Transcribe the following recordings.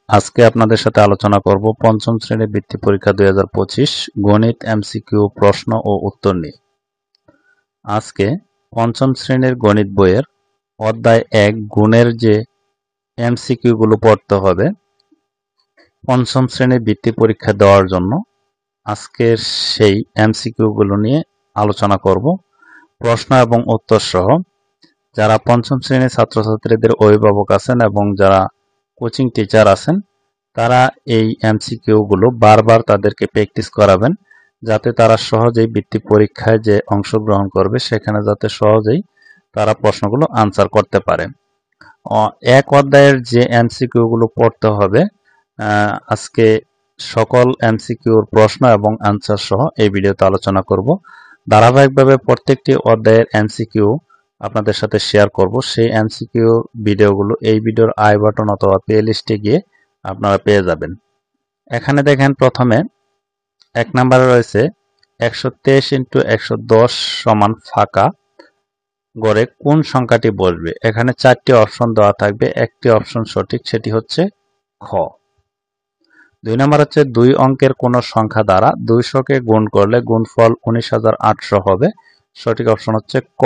আজকে আপনাদের সাথে আলোচনা করব পঞ্চম শ্রেণীর বৃত্তি পরীক্ষা 2025 গণিত এমসিকিউ প্রশ্ন ও উত্তর নিয়ে। আজকে পঞ্চম শ্রেণীর গণিত বইয়ের অধ্যায় 1 গুণের যে এমসিকিউ গুলো পড়তে হবে পঞ্চম শ্রেণীর বৃত্তি পরীক্ষা দেওয়ার জন্য, আজকের সেই এমসিকিউ গুলো নিয়ে আলোচনা করব প্রশ্ন এবং উত্তর সহ। যারা পঞ্চম শ্রেণীর ছাত্রছাত্রীদের অভিভাবক আছেন এবং যারা কোচিং টিচার আছেন, তারা এই এমসিকিউ গুলো বারবার তাদেরকে প্র্যাকটিস করাবেন, যাতে তারা সহজেই বৃত্তি পরীক্ষায় যে অংশগ্রহণ করবে সেখানে যাতে সহজেই তারা প্রশ্নগুলো আনসার করতে পারে। এক অধ্যায়ের যে এমসিকিউ গুলো পড়তে হবে, আজকে সকল এমসিকিউর প্রশ্ন এবং আনসার সহ এই ভিডিওতে আলোচনা করব। ধারাবাহিকভাবে প্রত্যেকটি অধ্যায়ের এমসিকিউ আপনাদের সাথে শেয়ার করব। সেই এমসিকিউ ভিডিওগুলো এই ভিডিওর আই বাটন অথবা প্লে লিস্টে গিয়ে আপনারা পেয়ে যাবেন। এখানে দেখেন, প্রথমে 1 নম্বরে রয়েছে 123 × 110 সমান ফাঁকা গড়ে কোন সংখ্যাটি বসবে। এখানে 4টি অপশন দেওয়া থাকবে, একটি অপশন সঠিক, সেটি হচ্ছে খ। 2 নম্বর হচ্ছে 2 অঙ্কের কোন সংখ্যা দ্বারা 200কে গুণ করলে গুণফল 19,800 হবে, সঠিক অপশন হচ্ছে ক।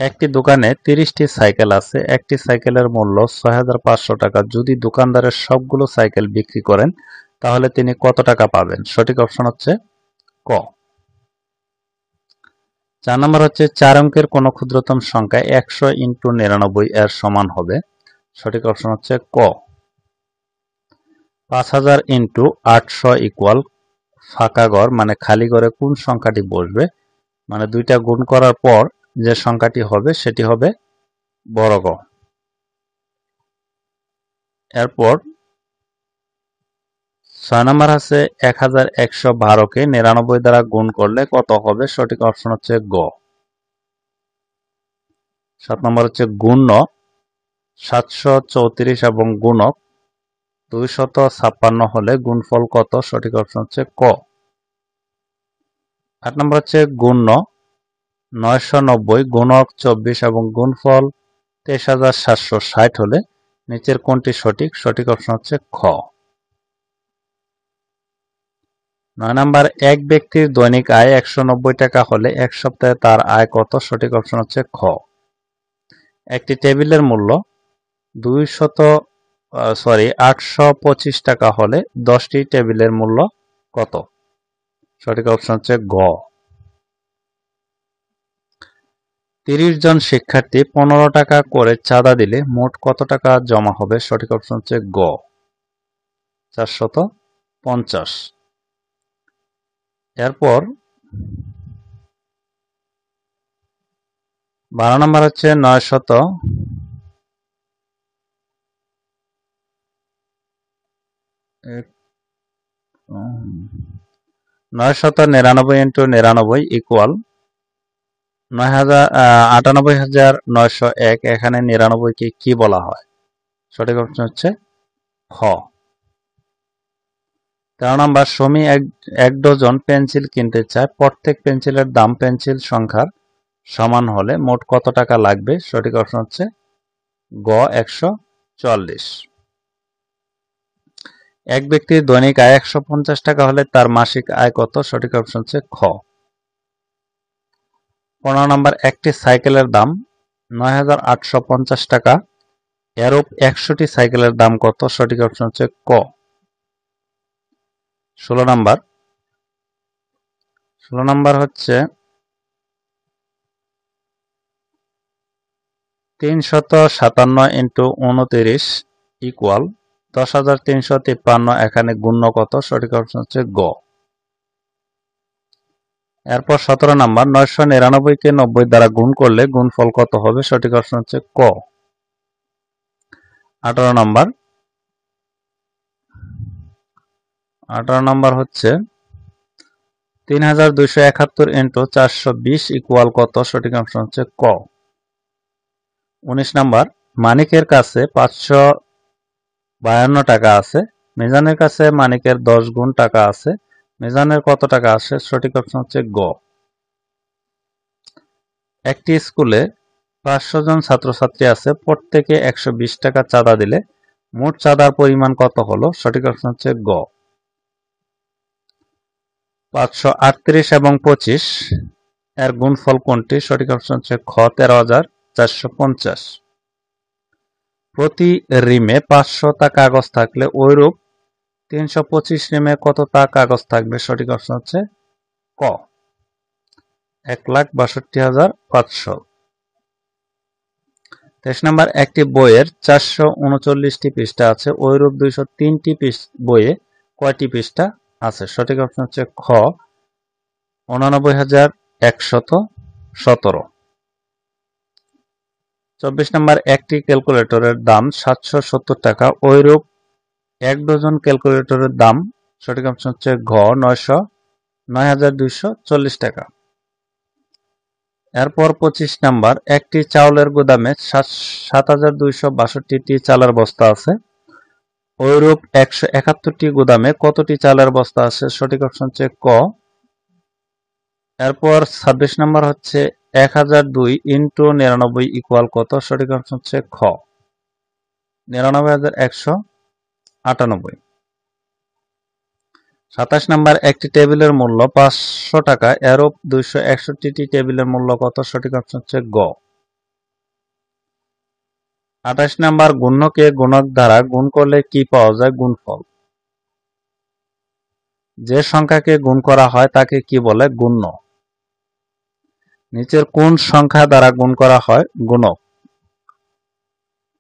একটি দোকানে 30টি সাইকেল আছে, একটি সাইকেলের মূল্য 6,500 টাকা। যদি দোকানদারের সবগুলো সাইকেল বিক্রি করেন তাহলে তিনি কত টাকা পাবেন, সঠিক অপশন হচ্ছে ক। 4 নম্বর হচ্ছে 4 অঙ্কের কোন ক্ষুদ্রতম সংখ্যা 100 × 99 এর সমান হবে, সঠিক অপশন হচ্ছে ক। 5000 × 800 ইকুয়াল ফাঁকা ঘর মানে খালি ঘরে কোন সংখ্যাটি বসবে, মানে দুইটা গুণ করার পর যে সংখ্যাটি হবে সেটি হবে বড় গ। এরপর 6 নম্বর আছে 1112কে 99 দ্বারা গুণ করলে কত হবে, সঠিক অপশন হচ্ছে গ। 7 নম্বর হচ্ছে গুণ্য 734 এবং গুণক 256 হলে গুণফল কত, সঠিক অপশন হচ্ছে ক। 8 নম্বর হচ্ছে গুণ্য 990 গুণক 24 এবং গুণফল 23,760 হলে নিচের কোনটি সঠিক, সঠিক অপশন হচ্ছে খ। 9 নম্বর এক ব্যক্তির দৈনিক আয় 190 টাকা হলে এক সপ্তাহে তার আয় কত, সঠিক অপশন হচ্ছে খ। একটি টেবিলের মূল্য 825 টাকা হলে 10টি টেবিলের মূল্য কত, সঠিক অপশন হচ্ছে গ। 30 জন শিক্ষার্থী 15 টাকা করে চাঁদা দিলে মোট কত টাকা জমা হবে, সঠিক অপশন হচ্ছে গ, 450। এরপর 12 নম্বর হচ্ছে 999 × 99 ইকুয়াল 98,901। এখানে 99কে কি বলা হয়, সঠিক অপশন হচ্ছে খ। 13 নম্বর সমী এক ডজন পেন্সিল কিনতে চায়, প্রত্যেক পেন্সিলের দাম পেন্সিল সংখ্যার সমান হলে মোট কত টাকা লাগবে, সঠিক অপশন হচ্ছে গ, 144। এক ব্যক্তির দৈনিক আয় 150 টাকা হলে তার মাসিক আয় কত, সঠিক অপশন হচ্ছে খ। 15 নম্বর একটি সাইকেলের দাম 9,850 টাকা, এরূপ 100টি সাইকেলের দাম কত, সঠিক অপশন হচ্ছে ক। 16 নম্বর হচ্ছে 357 × 29 ইকুয়াল 10,353। এখানে গুণ্য কত, সঠিক অপশন হচ্ছে গ। এরপর 17 নম্বর 999কে 90 দ্বারা গুণ করলে গুণফল কত হবে, সঠিক অপশন হচ্ছে ক। 18 নম্বর হচ্ছে 3271 × 420 ইকুয়াল কত, সঠিক অপশন হচ্ছে ক। 19 নম্বর মানিকের কাছে 552 টাকা আছে, মিজানের কাছে মানিকের 10 গুণ টাকা আছে, মিজানের কত টাকা আছে, সঠিক অপশন হচ্ছে গ। একটি স্কুলে 500 জন ছাত্রছাত্রী আছে, প্রত্যেকে 120 টাকা চাঁদা দিলে মোট চাঁদার পরিমাণ কত হলো? সঠিক অপশন হচ্ছে গ। 538 এবং 25 এর গুণফল কোনটি? সঠিক অপশন হচ্ছে খ, 13,450। প্রতি রিমে 500টা কাগজ থাকলে ওইরূপ 325 রিমে কতটা কাগজ থাকবে? সঠিক অপশন হচ্ছে ক, 1,62,500। 23 নম্বর, একটি বইয়ের 439টি পৃষ্ঠা আছে, ওইরূপ 203টি বইয়ে কয়টি পৃষ্ঠা আছে? সঠিক অপশন হচ্ছে খ, 89,117। 24 নম্বর, একটি ক্যালকুলেটরের দাম 770 টাকা, ওইরূপ 1 ডজন ক্যালকুলেটরের দাম? সঠিক অপশন হচ্ছে ঘ, 9,240 টাকা। এরপর 25 নাম্বার, একটি চাউলের গুদামে 7,262টি চালের বস্তা আছে, ওইরূপ 171টি গুদামে কতটি চালের বস্তা আছে? সঠিক অপশন হচ্ছে ক। এরপর 26 নাম্বার হচ্ছে 1002 ইন্টু 99 ইকুয়াল কত? সঠিক অপশন হচ্ছে খ, 99,198। 27 নাম্বার, একটি টেবিলের মূল্য 500 টাকা, এরূপ 261টি টেবিলের মূল্য কত? সঠিক অপশন হচ্ছে গ। 28 নাম্বার, গুণ্যকে গুণক দ্বারা গুণ করলে কি পাওয়া যায়? গুণফল। যে সংখ্যাকে গুণ করা হয় তাকে কি বলে? গুণ্য। নিচের কোন সংখ্যা দ্বারা গুণ করা হয়? গুণক।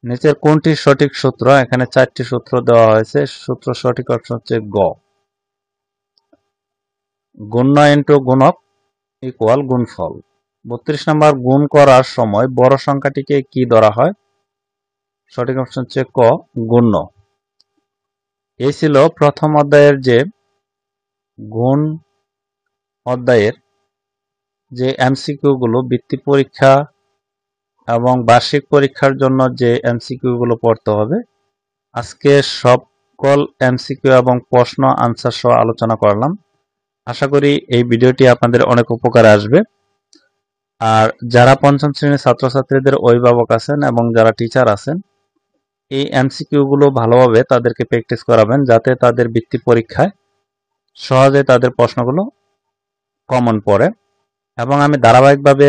নিচের কোনটি সঠিক সূত্র? এখানে 4টি সূত্র দেওয়া হয়েছে। সূত্র সঠিক অপশন হচ্ছে গ, গুণ্য ইন্টু গুণক ইকুয়াল গুণফল। 32 নম্বর, গুণ করার সময় বড় সংখ্যাটিকে কি ধরা হয়? সঠিক অপশন হচ্ছে ক, গুণ্য। এই ছিল প্রথম অধ্যায়ের যে গুণ অধ্যায়ের যে এমসিকিউ গুলো বৃত্তি পরীক্ষা এবং বার্ষিক পরীক্ষার জন্য যে এমসিকিউ গুলো পড়তে হবে, আজকে সকল এমসিকিউ এবং প্রশ্ন আনসার সহ আলোচনা করলাম। আশা করি এই ভিডিওটি আপনাদের অনেক উপকারে আসবে। আর যারা পঞ্চম শ্রেণীর ছাত্রছাত্রীদের অভিভাবক আছেন এবং যারা টিচার আছেন, এই এমসিকিউ গুলো ভালোভাবে তাদেরকে প্র্যাকটিস করাবেন, যাতে তাদের বৃত্তি পরীক্ষায় সহজে তাদের প্রশ্নগুলো কমন পড়ে। এবং আমি ধারাবাহিকভাবে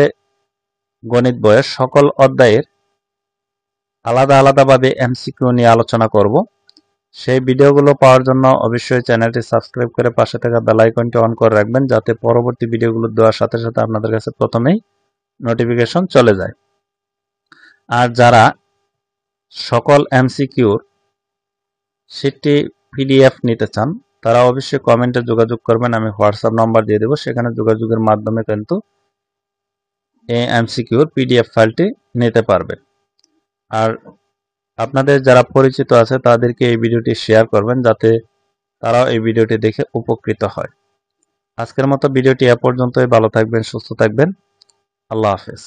গণিত বইয়ের সকল অধ্যায়ের আলাদা আলাদাভাবে এমসিকিউ নিয়ে আলোচনা করব। সেই ভিডিওগুলো পাওয়ার জন্য অবশ্যই চ্যানেলটি সাবস্ক্রাইব করে পাশে থাকা বেল আইকনটি অন করে রাখবেন, যাতে পরবর্তী ভিডিওগুলো দেওয়ার সাথে সাথে আপনাদের কাছে প্রথমেই নোটিফিকেশন চলে যায়। আর যারা সকল এমসিকিউর সেটি পিডিএফ নিতে চান, তারা অবশ্যই কমেন্টে যোগাযোগ করবেন। আমি হোয়াটসঅ্যাপ নাম্বার দিয়ে দেবো, সেখানে যোগাযোগের মাধ্যমে কিন্তু এই এমসিকিউর পিডিএফ ফাইলটি নিতে পারবেন। আর আপনাদের যারা পরিচিত আছে তাদেরকে এই ভিডিওটি শেয়ার করবেন, যাতে তারাও এই ভিডিওটি দেখে উপকৃত হয়। আজকের মতো ভিডিওটি এ পর্যন্তই। ভালো থাকবেন, সুস্থ থাকবেন। আল্লাহ হাফেজ।